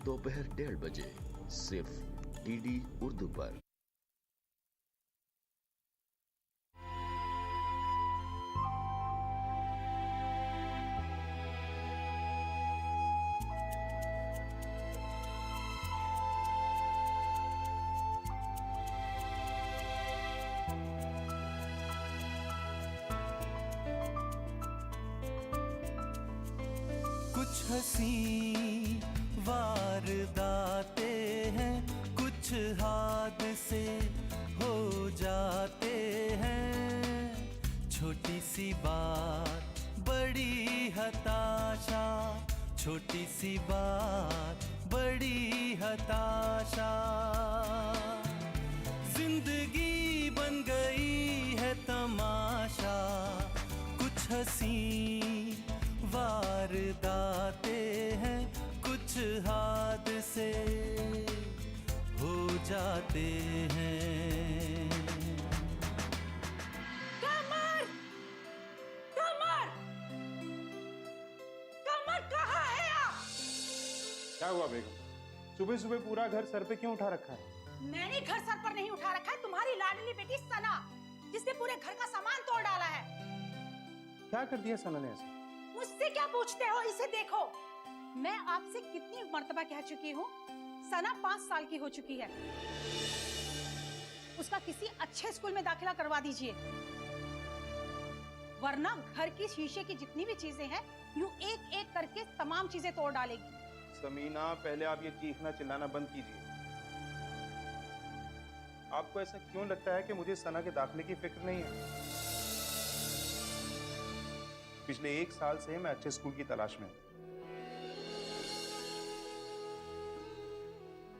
दोपहर 1:30 बजे सिर्फ डीडी उर्दू पर। कुछ हंसी वारदातें हैं, कुछ हादसे हो जाते हैं। छोटी सी बात बड़ी हताशा, छोटी सी बात बड़ी हताशा। जिंदगी बन गई है तमाशा, कुछ हंसी वारदातें हैं, कुछ हादसे हो जाते हैं। कमर! कमर! कमर कहाँ है आप? क्या हुआ बेगम? सुबह सुबह पूरा घर सर पे क्यों उठा रखा है? मैंने घर सर पर नहीं उठा रखा है, तुम्हारी लाडली बेटी सना, जिसने पूरे घर का सामान तोड़ डाला है। क्या कर दिया सना ने ऐसे? मुझसे क्या पूछते हो? इसे देखो। मैं आपसे कितनी मर्तबा कह चुकी हूँ, सना 5 साल की हो चुकी है। उसका किसी अच्छे स्कूल में दाखिला करवा दीजिए, वरना घर की शीशे की जितनी भी चीजें हैं, यूं एक एक करके तमाम चीजें तोड़ डालेगी। समीना, पहले आप ये चीखना चिल्लाना बंद कीजिए। आपको ऐसा क्यों लगता है कि मुझे सना के दाखिले की फिक्र नहीं है? पिछले 1 साल से मैं अच्छे स्कूल की तलाश में हूं।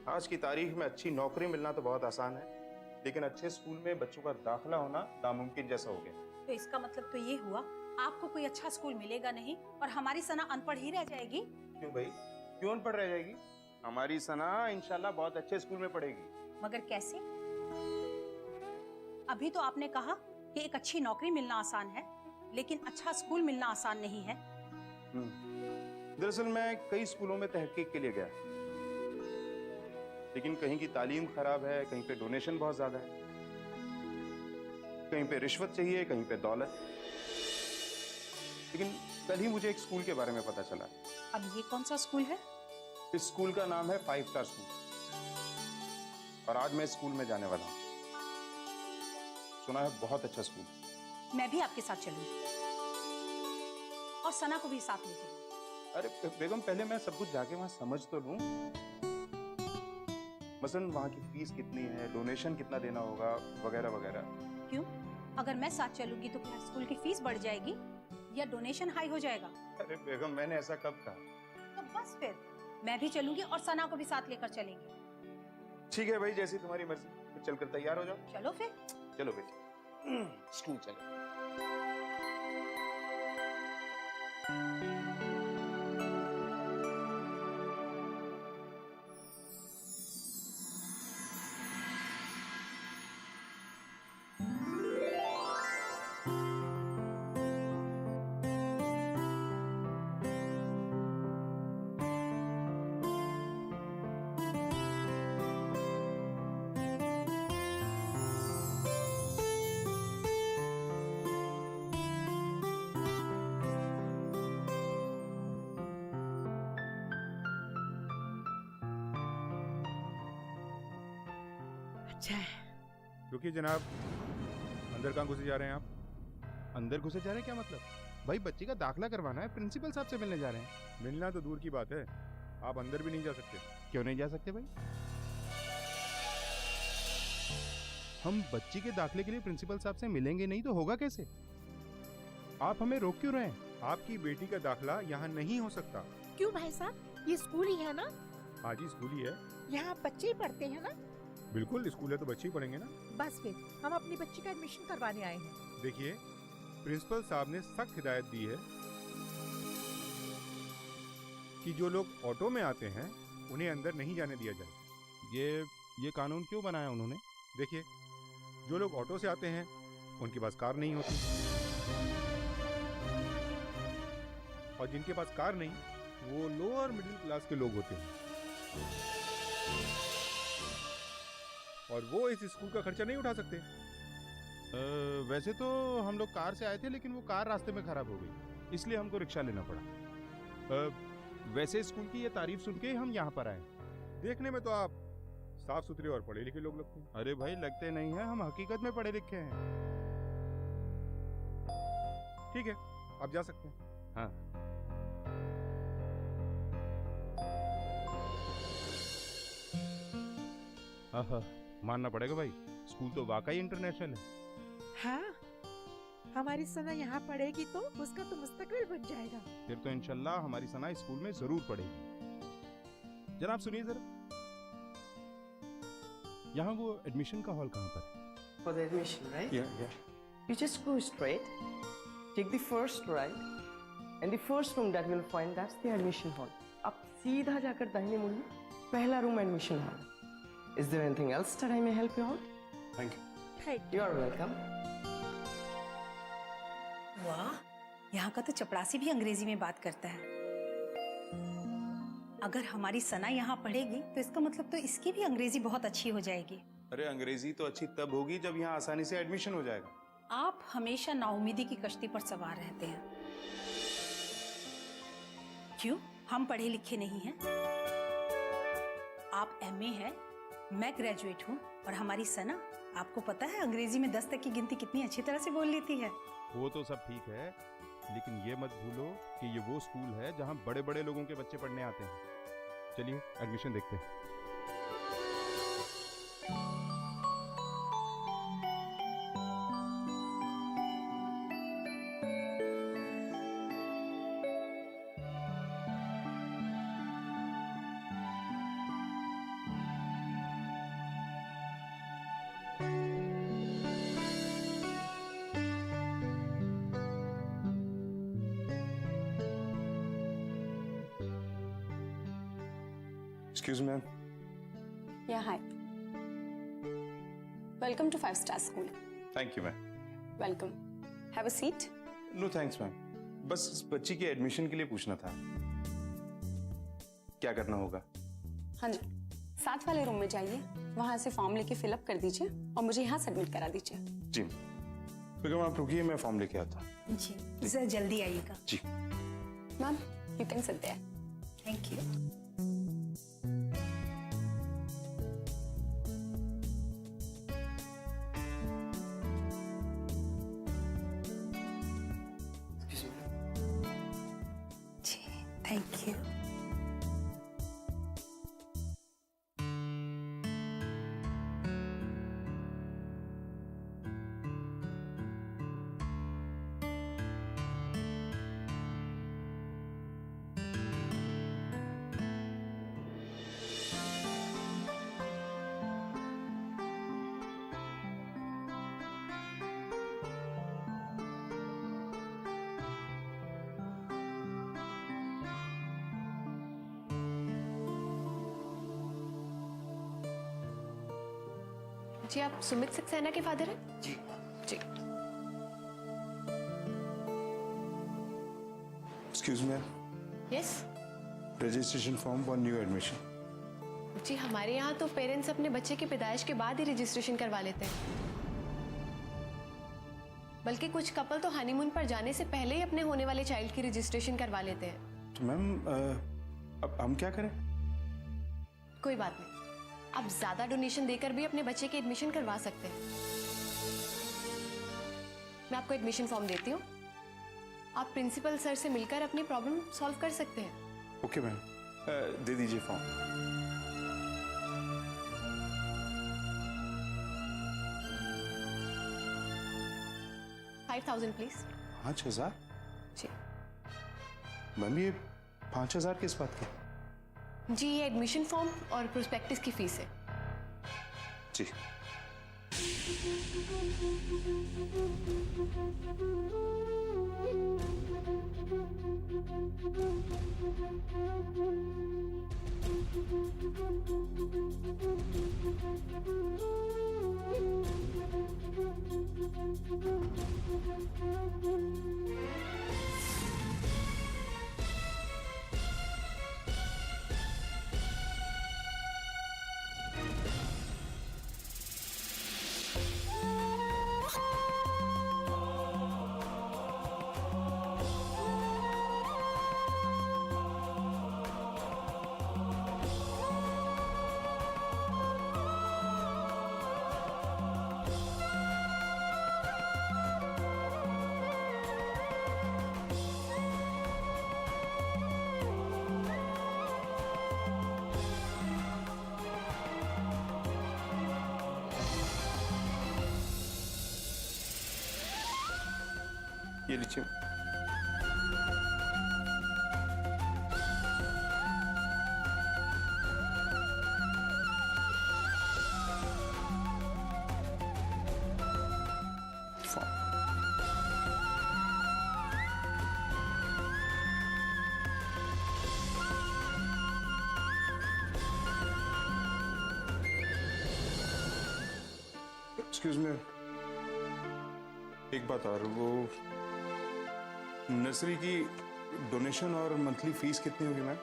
आज की तारीख में अच्छी नौकरी मिलना तो बहुत आसान है, लेकिन अच्छे स्कूल में बच्चों का दाखिला होना नामुमकिन जैसा हो गया। तो इसका मतलब तो ये हुआ, आपको कोई अच्छा स्कूल मिलेगा नहीं और हमारी सना अनपढ़ ही रह जाएगी। क्यों भाई, क्यों अनपढ़ रह जाएगी? हमारी सना इंशाल्लाह बहुत अच्छे स्कूल में पढ़ेगी। मगर कैसे? अभी तो आपने कहा कि एक अच्छी नौकरी मिलना आसान है, लेकिन अच्छा स्कूल मिलना आसान नहीं है। दरअसल मैं कई स्कूलों में तहकीक के लिए गया, लेकिन कहीं की तालीम खराब है, कहीं पे डोनेशन बहुत ज्यादा है, कहीं पे रिश्वत चाहिए, कहीं पे दौलत। लेकिन कल ही मुझे एक स्कूल के बारे में पता चला। अब ये कौन सा स्कूल है? इस स्कूल का नाम है 5 स्टार स्कूल, और आज मैं स्कूल में जाने वाला हूँ। सुना है बहुत अच्छा स्कूल। मैं भी आपके साथ चलूंगी और सना को भी साथ ले चलूंगी। अरे बेगम, पहले मैं सब कुछ जाके वहां समझ तो लूं। मसलन वहां की फीस कितनी है, डोनेशन कितना देना होगा, वगैरह वगैरह। क्यों? अगर मैं साथ चलूंगी तो क्या स्कूल की फीस बढ़ जाएगी या डोनेशन हाई हो जाएगा? अरे बेगम, मैंने ऐसा कब कहा? तो बस फिर मैं भी चलूंगी और सना को भी साथ लेकर चलेंगे। ठीक है भाई, जैसी तुम्हारी मर्जी। तो चलकर तैयार हो जाओ। चलो फिर। चलो बेटी, स्कूल चलो। अच्छा है। रुकिए जनाब, अंदर कहाँ घुसे जा रहे हैं आप? अंदर घुसे जा रहे हैं? क्या मतलब? भाई बच्चे का दाखिला करवाना है, प्रिंसिपल साहब से मिलने जा रहे हैं। मिलना तो दूर की बात है, आप अंदर भी नहीं जा सकते। क्यों नहीं जा सकते भाई? हम बच्ची के दाखिले के लिए प्रिंसिपल साहब से मिलेंगे नहीं तो होगा कैसे? आप हमें रोक क्यों रहे हैं? आपकी बेटी का दाखिला यहाँ नहीं हो सकता। क्यों भाई साहब, ये स्कूल ही है ना? हाँ जी, स्कूल ही है। यहाँ बच्चे ही पढ़ते हैं ना? बिल्कुल, स्कूल है तो बच्चे ही पढ़ेंगे ना। बस फिर हम अपनी बच्ची का एडमिशन करवाने आए हैं। देखिए, प्रिंसिपल साहब ने सख्त हिदायत दी है कि जो लोग ऑटो में आते हैं उन्हें अंदर नहीं जाने दिया जाए। ये कानून क्यों बनाया उन्होंने? देखिए, जो लोग ऑटो से आते हैं उनके पास कार नहीं होती, और जिनके पास कार नहीं वो लोअर मिडिल क्लास के लोग होते हैं। और वो इस स्कूल का खर्चा नहीं उठा सकते। वैसे तो हम लोग कार से आए थे, लेकिन वो कार रास्ते में खराब हो गई, इसलिए हमको रिक्शा लेना पड़ा। वैसे स्कूल की ये तारीफ सुन के हम यहाँ पर आए। देखने में तो आप साफ सुथरे और पढ़े लिखे लोग लगते हैं। अरे भाई, लगते नहीं हैं, हम हकीकत में पढ़े लिखे हैं। ठीक है, आप जा सकते हैं। हाँ। हाँ, मानना पड़ेगा भाई, स्कूल तो वाकई इंटरनेशनल है। हाँ, हमारी सना यहाँ पढ़ेगी तो उसका तो मुस्तकबिल बन जाएगा। फिर तो इंशाल्लाह हमारी सना स्कूल में जरूर पढ़ेगी। जनाब सुनिए जरा, यहाँ वो एडमिशन का हॉल कहाँ पर है? For the admission, right? Yeah. You just go straight, take the first right, and the first room that you'll find, that's the admission hall. आप सीधा जाकर दाहिने मुड़िए, पहला room admission hall. Is there anything else that I may help you out? Thank you. Thank You are welcome. वाह, यहाँ का तो चपरासी भी अंग्रेजी में बात करता है। अगर हमारी सना यहाँ पढ़ेगी तो इसका मतलब तो इसकी भी अंग्रेजी बहुत अच्छी हो जाएगी। अरे अंग्रेजी तो अच्छी तब होगी जब यहाँ आसानी से एडमिशन हो जाएगा। आप हमेशा नाउमीदी की कश्ती पर सवार रहते हैं। क्यों, हम पढ़े लिखे नहीं हैं? आप MA है, मैं ग्रेजुएट हूँ, और हमारी सना, आपको पता है अंग्रेजी में 10 तक की गिनती कितनी अच्छी तरह से बोल लेती है। वो तो सब ठीक है, लेकिन ये मत भूलो कि ये वो स्कूल है जहाँ बड़े बड़े लोगों के बच्चे पढ़ने आते हैं। चलिए एडमिशन देखते हैं। Excuse me, ma'am. Yeah, hi. Welcome to 5-star school. Thank you, ma'am. Welcome. Have a seat. No thanks, ma'am. बस इस बच्ची के एडमिशन के लिए पूछना था। क्या करना होगा? हाँ जी, 7 वाले रूम में जाइए, वहां से फॉर्म लेके फिलअप कर दीजिए और मुझे यहाँ सबमिट करा दीजिए। जी बेगम, आप रुकिए, मैं फॉर्म लेके आता हूँ। जी सर, जल्दी आइएगा। जी ma'am, you can sit there. Thank you. Thank you. जी, आप सुमित सक्सेना के फादर हैं? जी। जी। Excuse me, yes. Registration form for new admission. जी, हमारे यहाँ तो पेरेंट्स अपने बच्चे की पैदाइश के बाद ही रजिस्ट्रेशन करवा लेते हैं। बल्कि कुछ कपल तो हनीमून पर जाने से पहले ही अपने होने वाले चाइल्ड की रजिस्ट्रेशन करवा लेते हैं। तो मैम, अब हम क्या करें? कोई बात नहीं, आप ज्यादा डोनेशन देकर भी अपने बच्चे की एडमिशन करवा सकते हैं। मैं आपको एडमिशन फॉर्म देती हूँ, आप प्रिंसिपल सर से मिलकर अपनी प्रॉब्लम सॉल्व कर सकते हैं। ओके मैम, दे दीजिए फॉर्म। $5,000 प्लीज। 5,000? जी। मैम, ये 5,000 किस बात के? जी, ये एडमिशन फॉर्म और प्रोस्पेक्टस की फीस है। जी। ये लीजिए। एक्सक्यूज मी, एक बात और, वो नर्सरी की डोनेशन और मंथली फीस कितनी होगी मैम?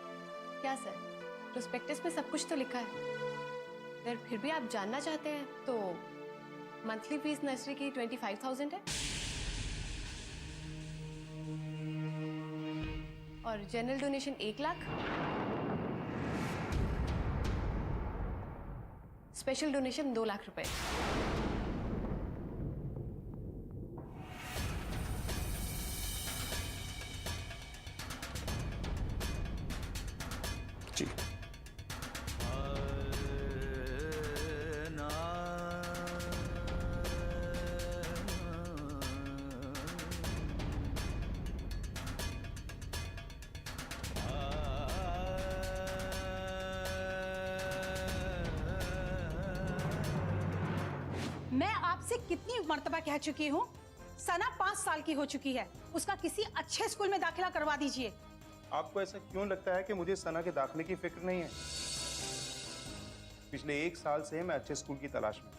क्या सर, प्रोस्पेक्टस में सब कुछ तो लिखा है। अगर फिर भी आप जानना चाहते हैं तो मंथली फीस नर्सरी की 25,000 है और general donation 1 lakh, special donation 2 lakh रुपए। जी। मैं आपसे कितनी मर्तबा कह चुकी हूँ, सना 5 साल की हो चुकी है, उसका किसी अच्छे स्कूल में दाखिला करवा दीजिए। आपको ऐसा क्यों लगता है कि मुझे सना के दाखिले की फिक्र नहीं है? पिछले 1 साल से मैं अच्छे स्कूल की तलाश में।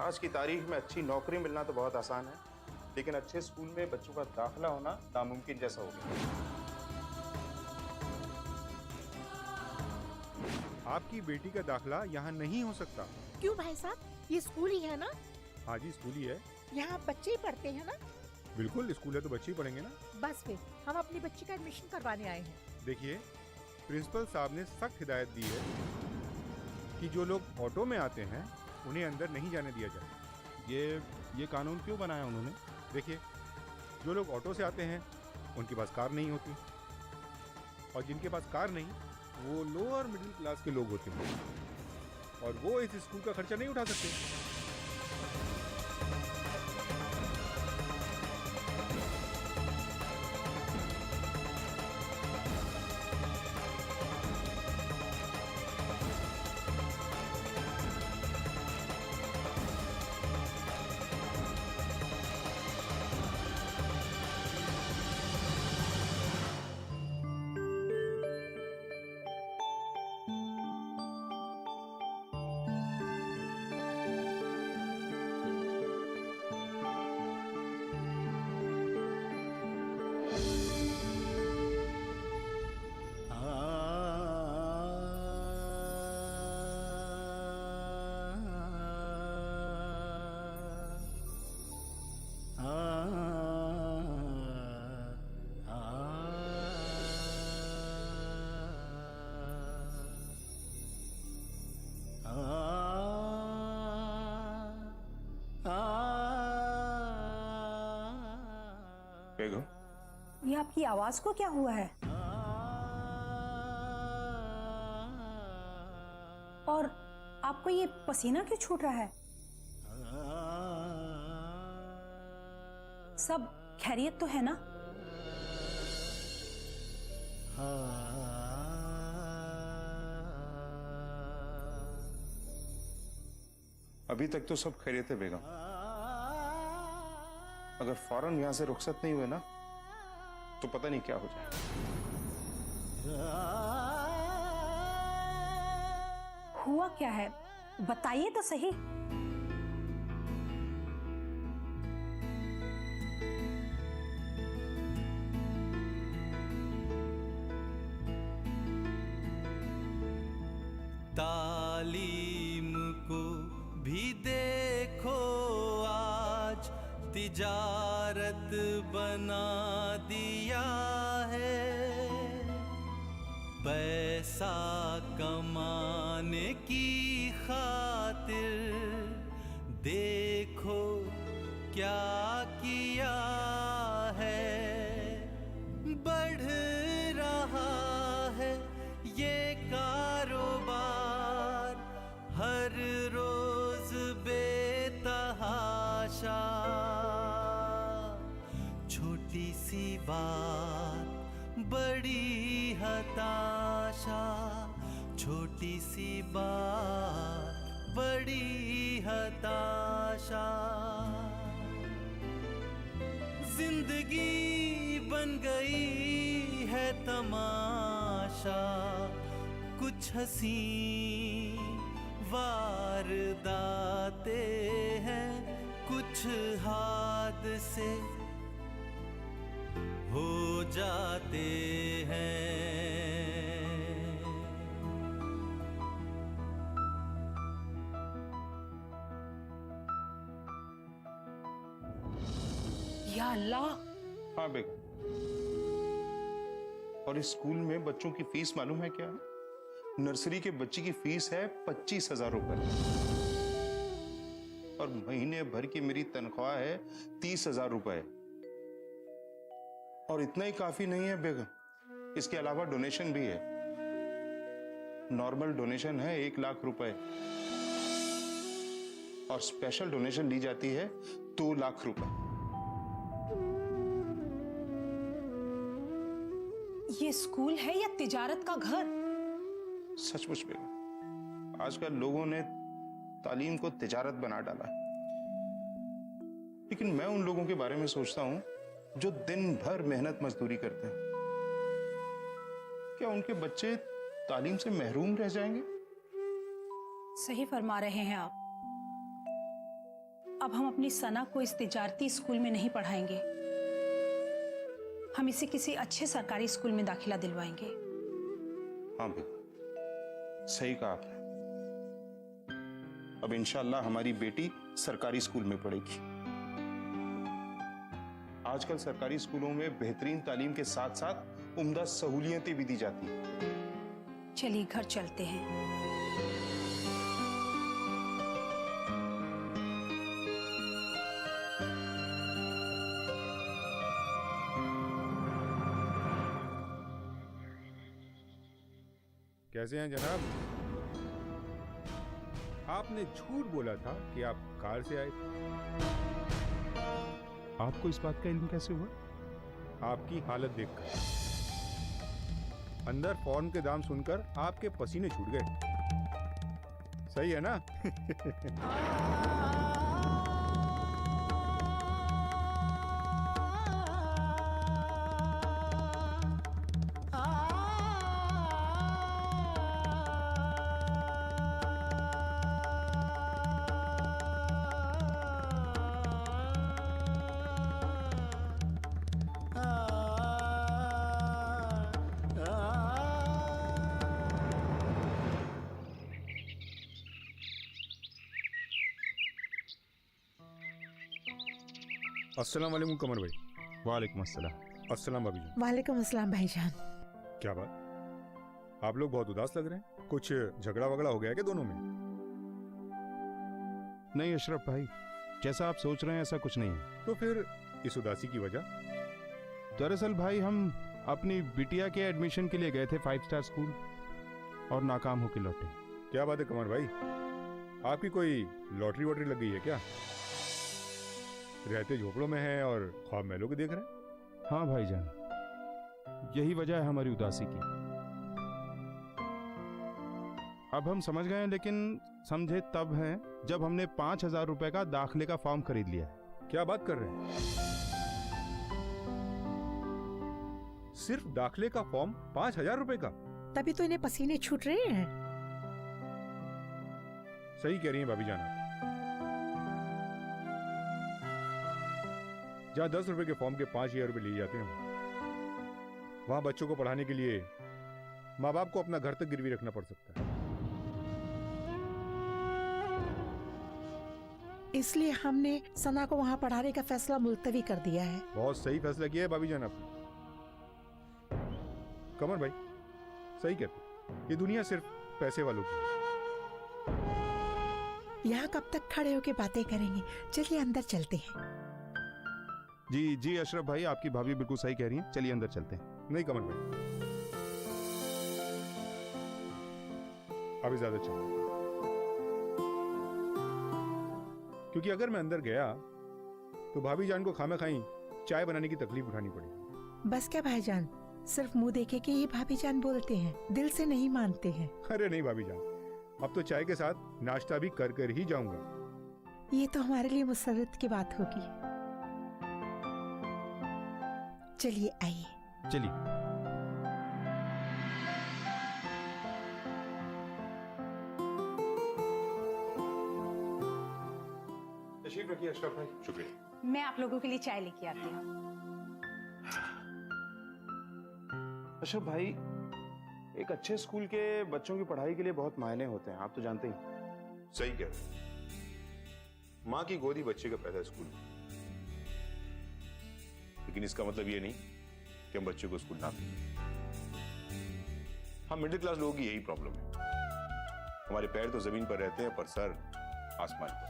आज की तारीख में अच्छी नौकरी मिलना तो बहुत आसान है, लेकिन अच्छे स्कूल में बच्चों का दाखिला होना नामुमकिन जैसा हो गया। आपकी बेटी का दाखिला यहाँ नहीं हो सकता। क्यों भाई साहब, ये स्कूल ही है ना? हाँ जी, स्कूल ही है। यहाँ बच्चे ही पढ़ते हैं ना? बिल्कुल, स्कूल है तो बच्चे ही पढ़ेंगे ना। बस फिर हम अपनी बच्ची का एडमिशन करवाने आए हैं। देखिए, प्रिंसिपल साहब ने सख्त हिदायत दी है कि जो लोग ऑटो में आते हैं उन्हें अंदर नहीं जाने दिया जाए। ये कानून क्यों बनाया उन्होंने? देखिए, जो लोग ऑटो से आते हैं उनके पास कार नहीं होती, और जिनके पास कार नहीं वो लोअर मिडिल क्लास के लोग होते हैं, और वो इस स्कूल का खर्चा नहीं उठा सकते। बेगम, ये आपकी आवाज को क्या हुआ है? और आपको ये पसीना क्यों छूट रहा है? सब खैरियत तो है ना? अभी तक तो सब खैरियत है बेगम। अगर फौरन यहां से रुखसत नहीं हुए ना तो पता नहीं क्या हो जाए। हुआ क्या है, बताइए तो सही। तालीम को भी देखो आज तिजारत बना दिया है, पैसा कमाने की खातिर देखो क्या किया है। बढ़ रहा है ये कारोबार हर रोज बेतहाशा, छोटी सी बात बड़ी हताशा, जिंदगी बन गई है तमाशा, कुछ हंसी वारदाते हैं, कुछ हादसे हो जाते हैं। या अल्लाह, हाँ बेगम, और इस स्कूल में बच्चों की फीस मालूम है क्या है? नर्सरी के बच्चे की फीस है 25,000 रुपए और महीने भर की मेरी तनख्वाह है 30,000 रुपए। और इतना ही काफी नहीं है बेगम, इसके अलावा डोनेशन भी है। नॉर्मल डोनेशन है 1 लाख रुपए और स्पेशल डोनेशन ली जाती है 2 लाख रुपए। ये स्कूल है या तिजारत का घर? सचमुच बेगम, आजकल लोगों ने तालीम को तिजारत बना डाला है। लेकिन मैं उन लोगों के बारे में सोचता हूं जो दिन भर मेहनत मजदूरी करते हैं। क्या उनके बच्चे तालीम से महरूम रह जाएंगे? सही फरमा रहे हैं आप। अब हम अपनी सना को इस तिजारती स्कूल में नहीं पढ़ाएंगे, हम इसे किसी अच्छे सरकारी स्कूल में दाखिला दिलवाएंगे। हाँ बेगम, सही कहा आपने। अब इंशाअल्लाह हमारी बेटी सरकारी स्कूल में पढ़ेगी। आजकल सरकारी स्कूलों में बेहतरीन तालीम के साथ साथ उम्दा सहूलियतें भी दी जाती हैं। चलिए घर चलते हैं। कैसे हैं जनाब? आपने झूठ बोला था कि आप कार से आए थे। आपको इस बात का इल्म कैसे हुआ? आपकी हालत देखकर, अंदर फॉर्म के दाम सुनकर आपके पसीने छूट गए। सही है ना? अस्सलाम वालेकुम कमर भाई। वालेकुम अस्सलाम। अस्सलाम भाभी जी। वालेकुम अस्सलाम भाईजान। क्या बात, आप लोग बहुत उदास लग रहे हैं? कुछ झगड़ा वगड़ा हो गया क्या दोनों में? नहीं अशरफ भाई, जैसा आप सोच रहे हैं ऐसा कुछ नहीं है। तो फिर इस उदासी की वजह? दरअसल भाई हम अपनी बिटिया के एडमिशन के लिए गए थे 5 स्टार स्कूल और नाकाम होकर लौटे। क्या बात है कमर भाई, आपकी कोई लॉटरी वॉटरी लग गई है क्या? रहते झोपड़ों में हैं और ख्वाब महलों को देख रहे हैं? हाँ भाईजान, यही वजह है हमारी उदासी की। अब हम समझ गए हैं, लेकिन समझे तब हैं जब हमने 5,000 रुपए का दाखिले का फॉर्म खरीद लिया है। क्या बात कर रहे हैं? सिर्फ दाखिले का फॉर्म 5,000 रुपए का? तभी तो इन्हें पसीने छूट रहे हैं। सही कह रही हैं भाभी जान। जहाँ 10 रुपए के फॉर्म के 5,000 रुपए लिए जाते हैं, वहां बच्चों को पढ़ाने के लिए माँ बाप को अपना घर तक गिरवी रखना पड़ सकता है। इसलिए हमने सना को वहाँ पढ़ाने का फैसला मुलतवी कर दिया है। बहुत सही फैसला किया है भाभी जान आपने। कमर भाई सही कहते, ये दुनिया सिर्फ पैसे वालों की है। यहाँ कब तक खड़े होके बातें करेंगे? चलिए अंदर चलते हैं। जी जी अशरफ भाई, आपकी भाभी बिल्कुल सही कह रही हैं, चलिए अंदर चलते हैं। नहीं कमर भाई, अब ज्यादा चलो, क्योंकि अगर मैं अंदर गया तो भाभी जान को खामे खाई चाय बनाने की तकलीफ उठानी पड़ेगी। बस क्या भाईजान, सिर्फ मुंह देखे के ये भाभी जान बोलते हैं, दिल से नहीं मानते हैं। अरे नहीं भाभी जान, अब तो चाय के साथ नाश्ता भी कर कर ही जाऊंगा। ये तो हमारे लिए मुसरत की बात होगी। चलिए आइए। चलिए। तशरीफ रखिए अशरफ भाई। शुक्रिया। मैं आप लोगों के लिए चाय लेके आती हूँ। अशरफ भाई, एक अच्छे स्कूल के बच्चों की पढ़ाई के लिए बहुत मायने होते हैं, आप तो जानते ही। सही कह रहे हैं। माँ की गोदी बच्चे का पहला स्कूल, लेकिन इसका मतलब ये नहीं कि हम बच्चे को स्कूल ना भेजें। हम मिडिल क्लास लोगों की यही प्रॉब्लम है। हमारे पैर तो जमीन पर रहते हैं पर सर आसमान पर।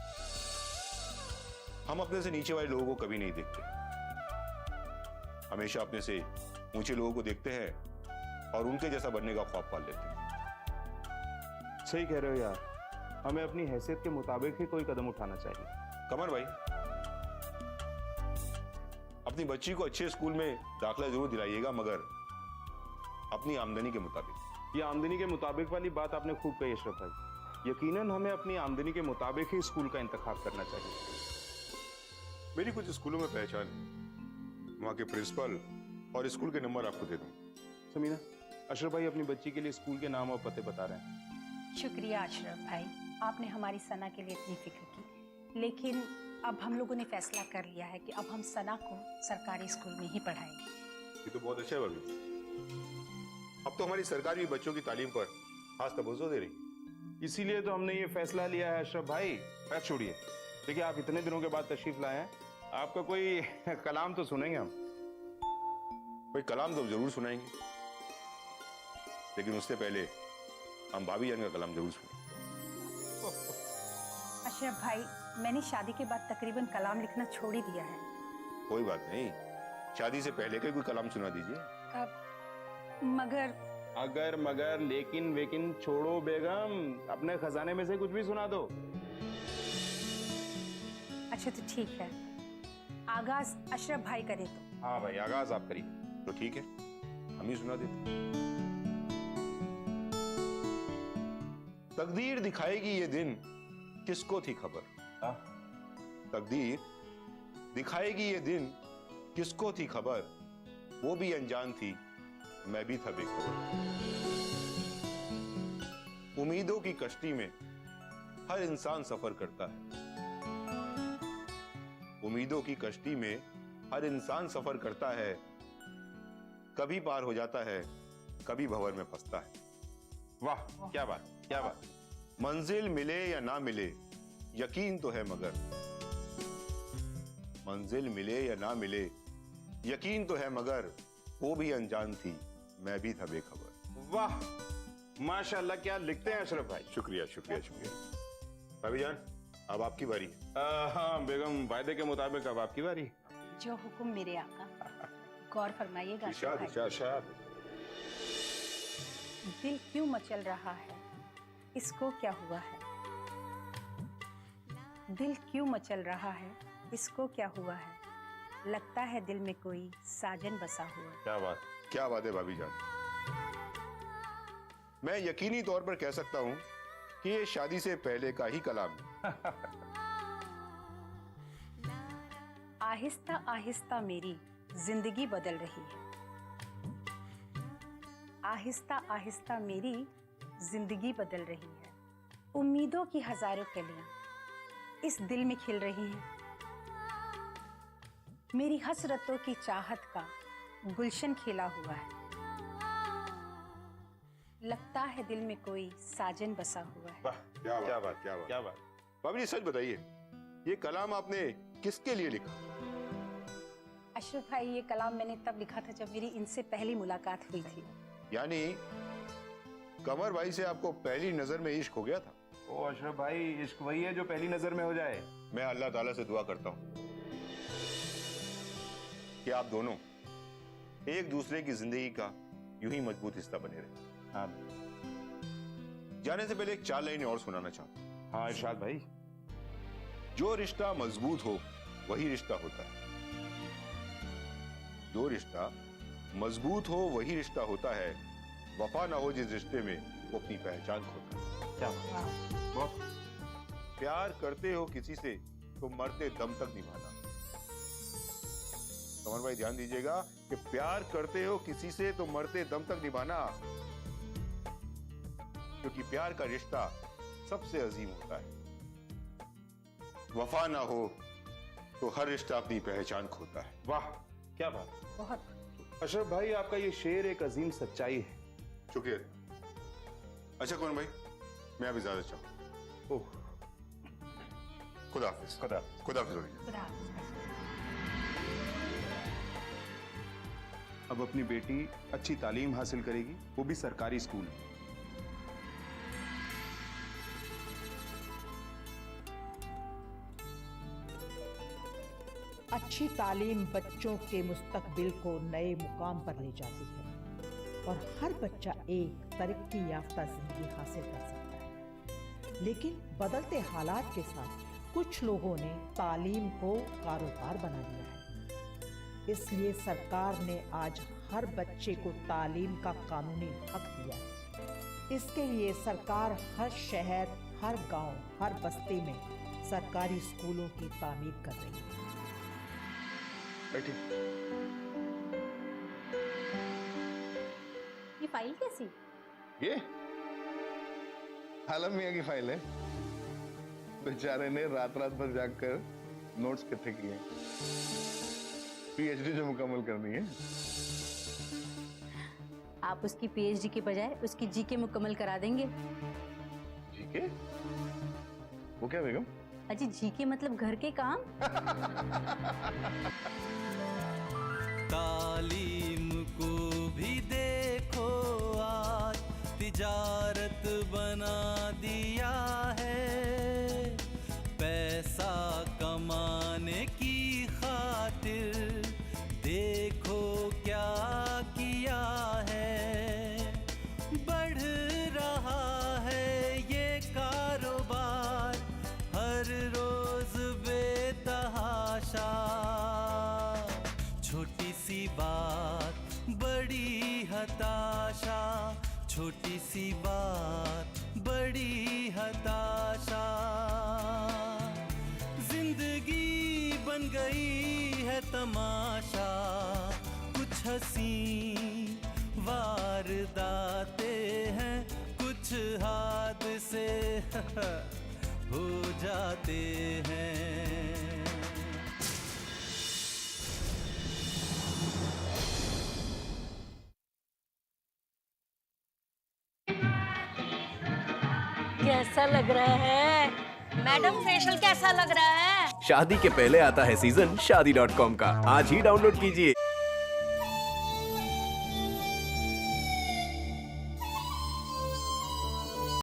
हम अपने से नीचे वाले लोगों को कभी नहीं देखते, हमेशा अपने से ऊंचे लोगों को देखते हैं और उनके जैसा बनने का ख्वाब पाल लेते हैं। सही कह रहे हो यार, हमें अपनी हैसियत के मुताबिक ही कोई कदम उठाना चाहिए। कमर भाई, अपनी बच्ची को अच्छे स्कूल में दाखिला जरूर दिलाइएगा, मगर अपनी आमदनी के मुताबिक। ये आमदनी के मुताबिक वाली बात आपने खूब कही अशरफ भाई। यकीनन हमें अपनी आमदनी के मुताबिक ही स्कूल का इंतखाब करना चाहिए। मेरी कुछ स्कूलों में पहचान है, वहां के प्रिंसिपल और स्कूल के नंबर आपको दे दूं। समीना, अशरफ भाई अपनी बच्ची के लिए स्कूल के नाम और पते बता रहे हैं। शुक्रिया अशरफ भाई, आपने हमारी सना के लिए इतनी फिक्र की। लेकिन अब हम लोगों ने फैसला कर लिया है कि अब हम सना को सरकारी स्कूल में ही पढ़ाएंगे। ये तो बहुत अच्छा है भाभी। अब तो हमारी सरकार भी बच्चों की तालीम पर खास तवज्जो दे रही। इसीलिए तो हमने ये फैसला लिया है अशरफ भाई। बैठ छोड़िए। देखिए, आप इतने दिनों के बाद तशरीफ लाए हैं, आपका कोई कलाम तो सुनेंगे हम। भाई कलाम तो जरूर सुनाएंगे, लेकिन उससे पहले हम भाभी जान का कलाम जरूर सुनेंगे। अशरफ भाई, मैंने शादी के बाद तकरीबन कलाम लिखना छोड़ ही दिया है। कोई बात नहीं, शादी से पहले का कोई कलाम सुना दीजिए। मगर मगर लेकिन वेकिन छोड़ो बेगम, अपने खजाने में से कुछ भी सुना दो। अच्छा तो ठीक है, आगाज अशरफ भाई करे तो। हाँ भाई, आगाज आप करिए। तो ठीक है, हम ही सुना देते। तकदीर दिखाएगी ये दिन, किसको थी खबर। तकदीर दिखाएगी ये दिन, किसको थी खबर। वो भी अनजान थी, मैं भी था बेखबर। उम्मीदों की कश्ती में हर इंसान सफर करता है। उम्मीदों की कश्ती में हर इंसान सफर करता है। कभी पार हो जाता है, कभी भंवर में फंसता है। वाह, क्या बात, क्या बात। मंजिल मिले या ना मिले, यकीन तो है मगर। मंजिल मिले या ना मिले, यकीन तो है मगर। वो भी अनजान थी, मैं भी था बेखबर। वाह, माशाल्लाह, क्या लिखते हैं अशरफ भाई। शुक्रिया शुक्रिया शुक्रिया। भाभी जान, अब आपकी बारी है। हाँ बेगम, वायदे के मुताबिक अब आपकी बारी। जो हुक्म मेरे आका। गौर फरमाइएगा अशरफ इरशाद भाई। इरशाद इरशाद। दिल क्यों मचल रहा है, इसको क्या हुआ है। दिल क्यों मचल रहा है, इसको क्या हुआ है। लगता है दिल में कोई साजन बसा हुआ। क्या बात है भाभी जान। मैं यकीनी तौर पर कह सकता हूं कि ये शादी से पहले का ही कलाम है। आहिस्ता आहिस्ता मेरी जिंदगी बदल रही है। आहिस्ता आहिस्ता मेरी जिंदगी बदल रही है। उम्मीदों की हजारों कलियां इस दिल में खिल रही हैं। मेरी हसरतों की चाहत का गुलशन खिला हुआ है। लगता है दिल में कोई साजन बसा हुआ है। वाह, क्या बात क्या बात। भाभी जी सच बताइए, ये कलाम आपने किसके लिए लिखा। अशरफ भाई, ये कलाम मैंने तब लिखा था जब मेरी इनसे पहली मुलाकात हुई थी। यानी कमर भाई से आपको पहली नजर में इश्क हो गया था। ओ अशरफ भाई, इश्क वही है जो पहली नजर में हो जाए। मैं अल्लाह ताला से दुआ करता हूं कि आप दोनों एक दूसरे की जिंदगी का यूं ही मजबूत हिस्सा बने रहे। हाँ। जाने से पहले एक 4 लाइनें और सुनाना चाहता हूं। हाँ इरशाद भाई। जो रिश्ता मजबूत हो वही रिश्ता होता है। जो रिश्ता मजबूत हो वही रिश्ता होता है, वफा ना हो जिस रिश्ते में वो अपनी पहचान खोता है। क्या बहुत प्यार करते हो किसी से तो मरते दम तक निभाना। कमर भाई ध्यान दीजिएगा कि प्यार करते हो किसी से तो मरते दम तक निभाना, क्योंकि प्यार का रिश्ता सबसे अजीम होता है। वफा ना हो तो हर रिश्ता अपनी पहचान खोता है। वाह, क्या बात। बहुत। अशरफ भाई, आपका ये शेर एक अजीम सच्चाई है। शुक्रिया। अच्छा कौन भाई, मैं अभी ज्यादा चाहूँ। ओह, खुदा हाफिज। खुदा हाफिज। खुदा हाफिज। अब अपनी बेटी अच्छी तालीम हासिल करेगी, वो भी सरकारी स्कूल में। अच्छी तालीम बच्चों के मुस्तकबिल को नए मुकाम पर ले जाती है और हर बच्चा एक तरक्की याफ्ता जिंदगी हासिल कर सकता है। लेकिन बदलते हालात के साथ कुछ लोगों ने तालीम को कारोबार बना दिया है। इसलिए सरकार ने आज हर बच्चे को तालीम का कानूनी हक दिया है। इसके लिए सरकार हर शहर, हर गांव, हर बस्ती में सरकारी स्कूलों की तामीर कर रही है। बैठिए। ये फाइल कैसी? ये आलम मियां की फाइल है। बेचारे ने रात रात भर जागकर नोट्स इकट्ठे किए, पीएचडी जो मुकम्मल करनी है। आप उसकी पीएचडी के बजाय उसकी जीके मुकम्मल करा देंगे। जीके? वो क्या बेगम? अजी जीके मतलब घर के काम। तालीम को भी देखो आज तिजारत बना दिया है, पैसा कमाने की खातिर देखो क्या किया है। बढ़ रहा है ये कारोबार हर रोज बेतहाशा, छोटी सी बात बड़ी हताशा, छोटी सी बात बड़ी हताशा। जिंदगी बन गई है तमाशा, कुछ हंसी वारदातें हैं, कुछ हादसे हो जाते हैं। कैसा लग रहा है मैडम? फेशियल कैसा लग रहा है? शादी के पहले आता है सीजन शादी.com का। आज ही डाउनलोड कीजिए।